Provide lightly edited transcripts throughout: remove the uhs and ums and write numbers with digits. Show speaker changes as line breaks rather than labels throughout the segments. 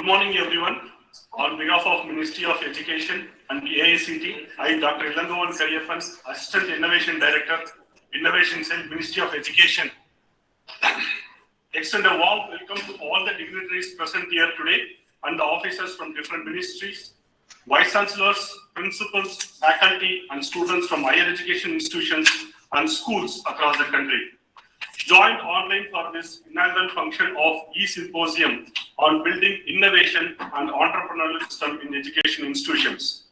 Good morning, everyone. On behalf of Ministry of Education and the AICT, I, Dr. Inaugural, Assistant Innovation Director, Innovation Cell, Ministry of Education, extend a warm welcome to all the dignitaries present here today and the officers from different ministries, vice chancellors, principals, faculty, and students from higher education institutions and schools across the country. Joined online for this inaugural function of e-Symposium on building innovation and entrepreneurial system in education institutions.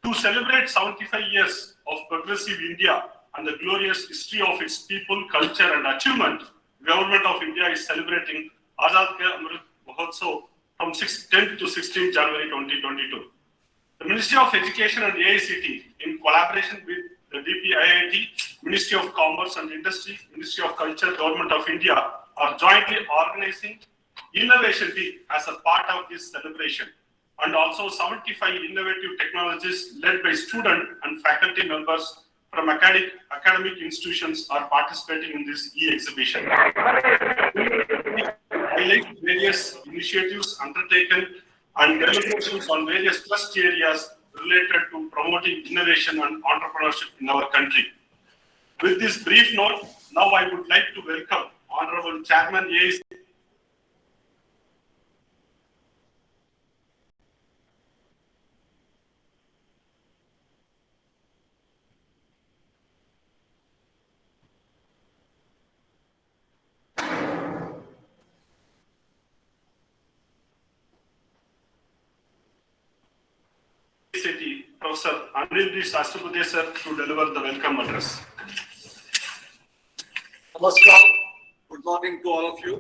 To celebrate 75 years of progressive India and the glorious history of its people, culture, and achievement, Government of India is celebrating Azadi Amrit Mahotsav from 10th to 16th January 2022. The Ministry of Education and AICT, in collaboration with the DPIIT, Ministry of Commerce and Industry, Ministry of Culture, Government of India, are jointly organizing Innovation Week as a part of this celebration. And also 75 innovative technologies led by student and faculty members from academic institutions are participating in this e-exhibition. Highlight various initiatives undertaken and deliberations on various thrust areas related to promoting innovation and entrepreneurship in our country. With this brief note, now I would like to welcome Honorable Chairman AICT. Professor Amrit Mahotsav sir to deliver the welcome address.
Namaskar. Good morning to all of you.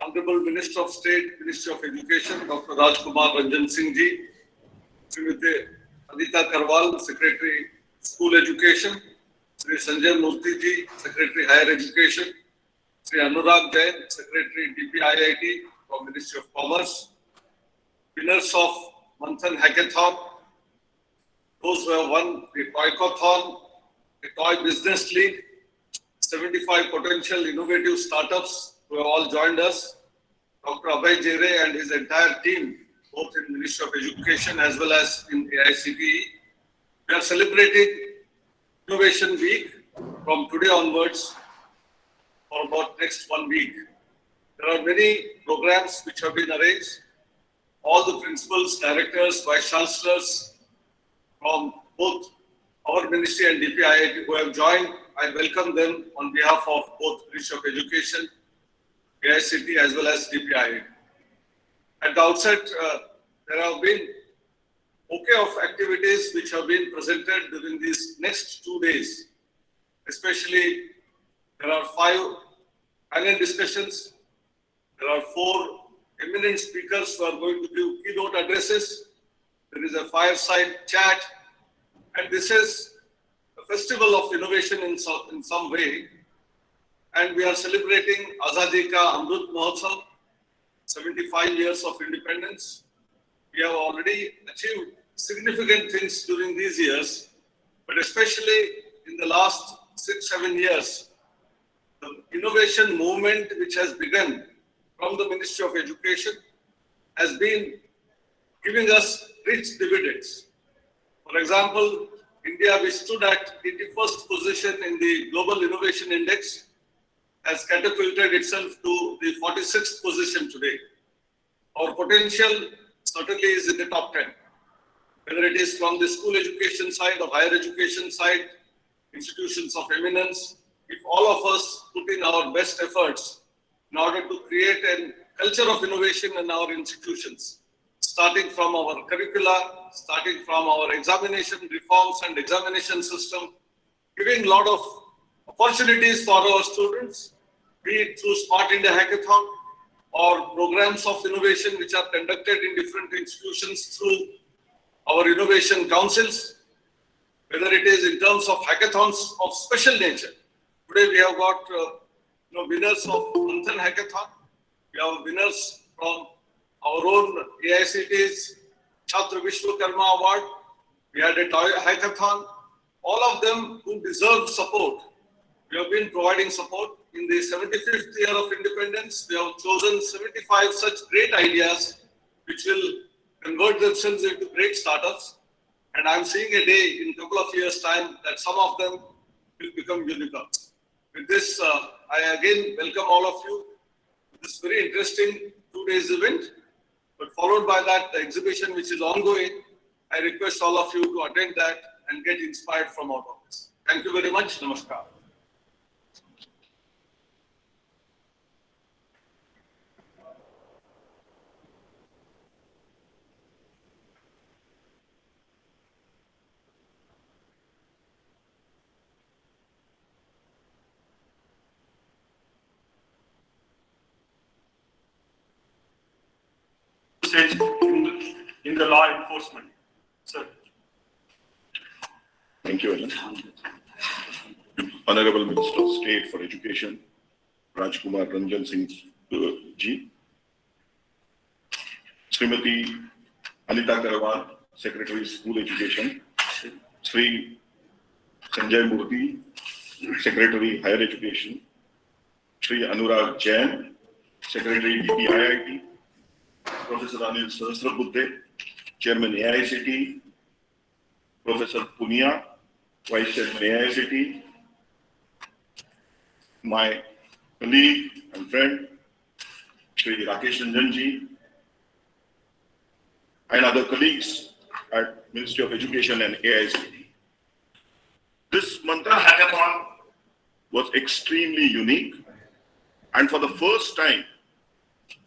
Honorable Minister of State, Ministry of Education, Dr. Rajkumar Ranjan Singh ji, Srimati Adita Karwal, Secretary School Education, Sri Sanjay Murthy ji, Secretary Higher Education, Sri Anurag Jain, Secretary DPIIT from Ministry of Commerce, winners of Manthan Hackathon, those who have won the Toycathon, the Toy Business League, 75 potential innovative startups who have all joined us, Dr. Abhay Jere and his entire team, both in Ministry of Education as well as in AICTE. We are celebrating Innovation Week from today onwards for about next 1 week. There are many programs which have been arranged. All the principals, directors, vice chancellors from both our ministry and DPIIT who have joined, I welcome them on behalf of both Ministry of Education, AICT as well as DPIIT. At the outset, there have been bouquet of activities which have been presented during these next 2 days. Especially, there are 5 panel discussions. There are 4 eminent speakers who are going to give keynote addresses. There is a fireside chat, and this is a festival of innovation in some way. And we are celebrating Azadi Ka Amrit Mahotsav, 75 years of independence. We have already achieved significant things during these years, but especially in the last 6-7 years, the innovation movement which has begun from the Ministry of Education has been giving us rich dividends. For example, India, we stood at 81st position in the Global Innovation Index, has catapulted itself to the 46th position today. Our potential certainly is in the top 10. Whether it is from the school education side or higher education side, institutions of eminence, if all of us put in our best efforts in order to create a culture of innovation in our institutions, starting from our curricula, starting from our examination reforms and examination system, giving a lot of opportunities for our students, be it through Smart India Hackathon or programs of innovation which are conducted in different institutions through our innovation councils, whether it is in terms of hackathons of special nature. Today we have got winners of Manthan Hackathon. We have winners from our own AICT's Chhatra Vishwakarma Award. We had a toy hackathon. All of them who deserve support. We have been providing support. In the 75th year of independence, we have chosen 75 such great ideas which will convert themselves into great startups. And I'm seeing a day in a couple of years' time that some of them will become unicorns. With this, I again welcome all of you to this very interesting 2 days event. But followed by that, the exhibition which is ongoing, I request all of you to attend that and get inspired from out of this. Thank you very much. Namaskar.
In the law enforcement. Sir.
Thank you, Alan. Honorable Minister of State for Education, Rajkumar Ranjan Singh Ji, Srimati Anita Karawal, Secretary School Education, Sri Sanjay Murthy, Secretary Higher Education, Sri Anurag Jain, Secretary DPIIT, Professor Anil Sahasrabuddhe, Chairman AICT, Professor Punia, Vice Chairman AICT, my colleague and friend, Shri Rakesh Ranjan Ji, and other colleagues at Ministry of Education and AICT. This Mantra Hackathon was extremely unique, and for the first time,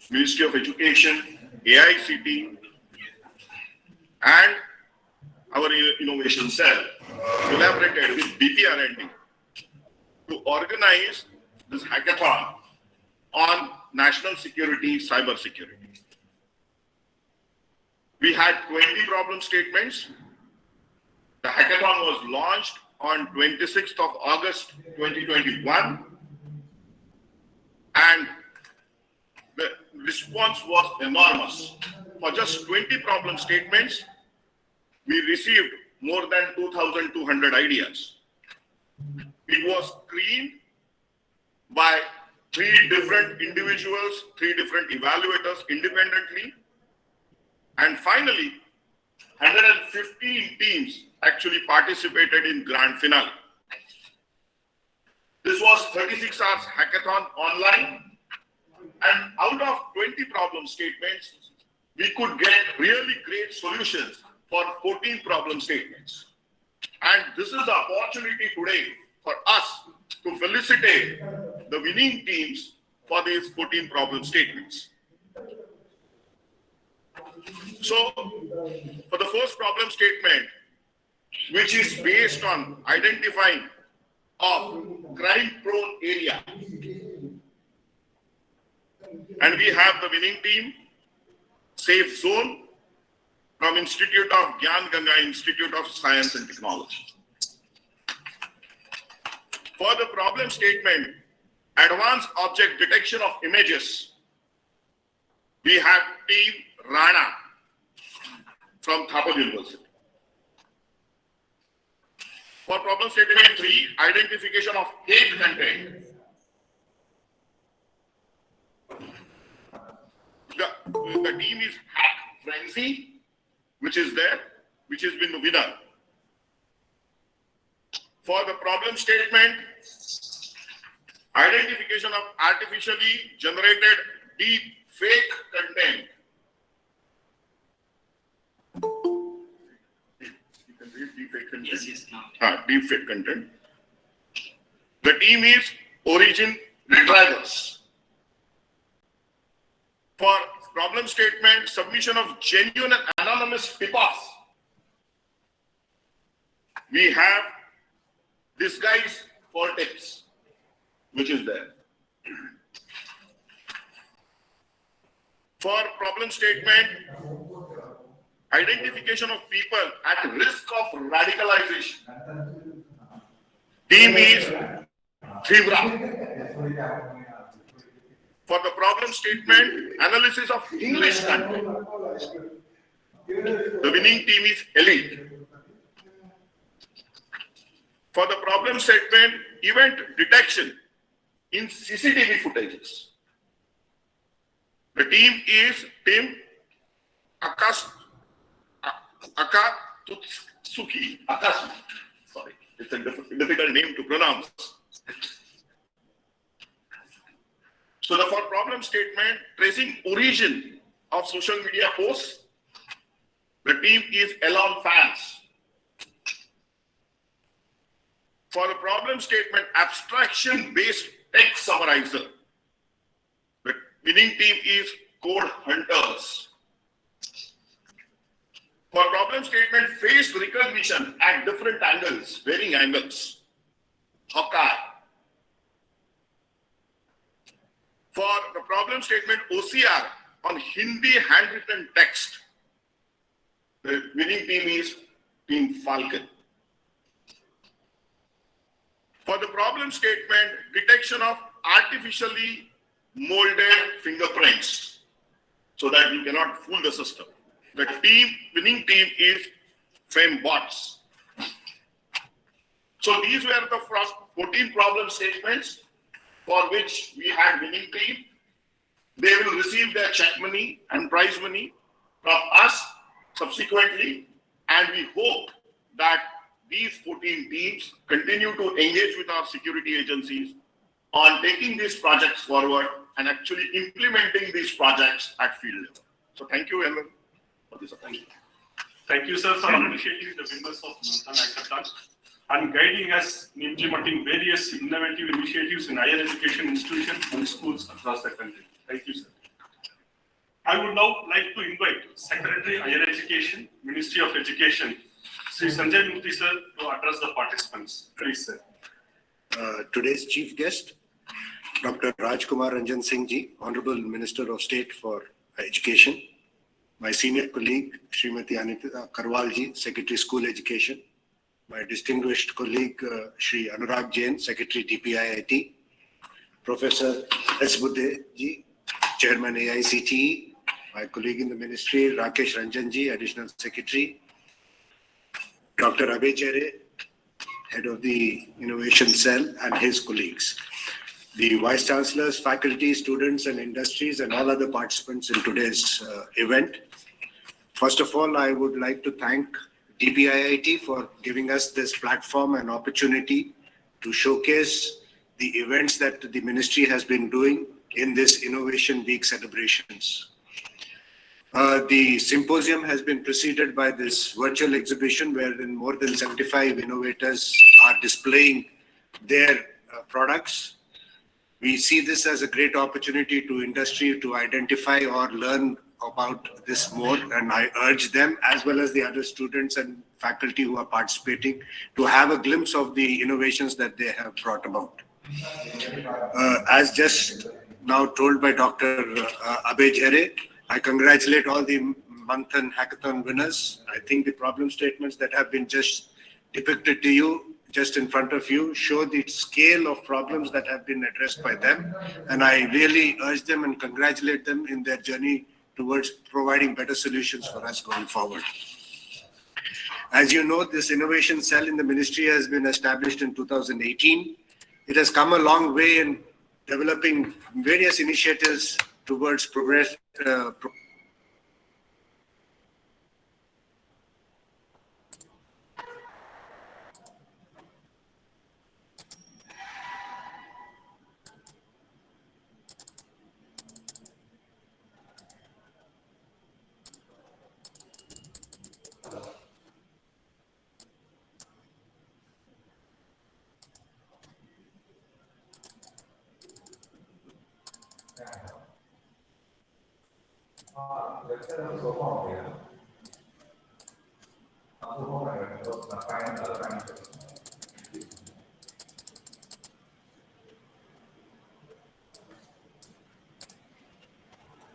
Ministry of Education, AICT, and our innovation cell collaborated with BPR&D to organize this hackathon on national security, cyber security. We had 20 problem statements. The hackathon was launched on 26th of August 2021, and the response was enormous. For just 20 problem statements, we received more than 2,200 ideas. It was screened by 3 different individuals, 3 different evaluators independently, and finally, 115 teams actually participated in grand finale. This was 36 hours hackathon online, and out of 20 problem statements, we could get really great solutions for 14 problem statements. And this is the opportunity today for us to felicitate the winning teams for these 14 problem statements. So, for the first problem statement, which is based on identifying of crime-prone area, and we have the winning team, Safe Zone, from Institute of Gyan Ganga Institute of Science and Technology. For the problem statement, advanced object detection of images, we have team Rana from Thapar University. For problem statement 3, identification of hate content, the team is Hack Frenzy, which is there, which has been the winner. For the problem statement, identification of artificially generated deep fake content. You can read deep fake content.
Yes, now.
Deep fake content. The team is Origin Retrievers. For problem statement, submission of genuine and anonymous tip-offs, we have Disguise for Tips, which is there. For problem statement, identification of people at risk of radicalization, team is Thivra. For the problem statement, analysis of English content, the winning team is Elite. For the problem statement, event detection in CCTV footages, the team is Team Akatsuki. Sorry, it's a difficult name to pronounce. So the for problem statement, tracing origin of social media posts, the team is Elon fans. For the problem statement, abstraction-based text summarizer, the winning team is Code Hunters. For problem statement, face recognition at different angles, varying angles, Hawkeye. For the problem statement, OCR on Hindi handwritten text, the winning team is Team Falcon. For the problem statement, detection of artificially molded fingerprints so that you cannot fool the system. The winning team is FemBots. So these were the first 14 problem statements for which we had winning team. They will receive their check money and prize money from us subsequently, and we hope that these 14 teams continue to engage with our security agencies on taking these projects forward and actually implementing these projects at field level. So thank you, Emil, for this opportunity.
Thank you, sir, for appreciating the winners of Manthan Hackathon and guiding us in implementing various innovative initiatives in higher education institutions and schools across the country. Thank you, sir. I would now like to invite Secretary Higher Education, Ministry of Education, Sri Sanjay Murthy, sir, to address the participants. Please, sir.
Today's chief guest, Dr. Rajkumar Ranjan Singh Ji, Honorable Minister of State for Education. My senior colleague, Srimati Anita Karwal Ji, Secretary School Education. My distinguished colleague, Shri Anurag Jain, Secretary DPIIT. Professor S. Budhe Ji, Chairman AICTE. My colleague in the ministry, Rakesh Ranjan Ji, Additional Secretary. Dr. Abhay Chere, Head of the Innovation Cell, and his colleagues. The Vice Chancellors, faculty, students, and industries, and all other participants in today's event. First of all, I would like to thank DPIIT for giving us this platform and opportunity to showcase the events that the ministry has been doing in this Innovation Week celebrations. The symposium has been preceded by this virtual exhibition wherein more than 75 innovators are displaying their products. We see this as a great opportunity to industry to identify or learn about this more, and I urge them as well as the other students and faculty who are participating to have a glimpse of the innovations that they have brought about. As just now told by Dr. Abhay Jhere, I congratulate all the Manthan Hackathon winners. I think the problem statements that have been just depicted to you, just in front of you, show the scale of problems that have been addressed by them. And I really urge them and congratulate them in their journey towards providing better solutions for us going forward. As you know, this innovation cell in the ministry has been established in 2018. It has come a long way in developing various initiatives towards progress.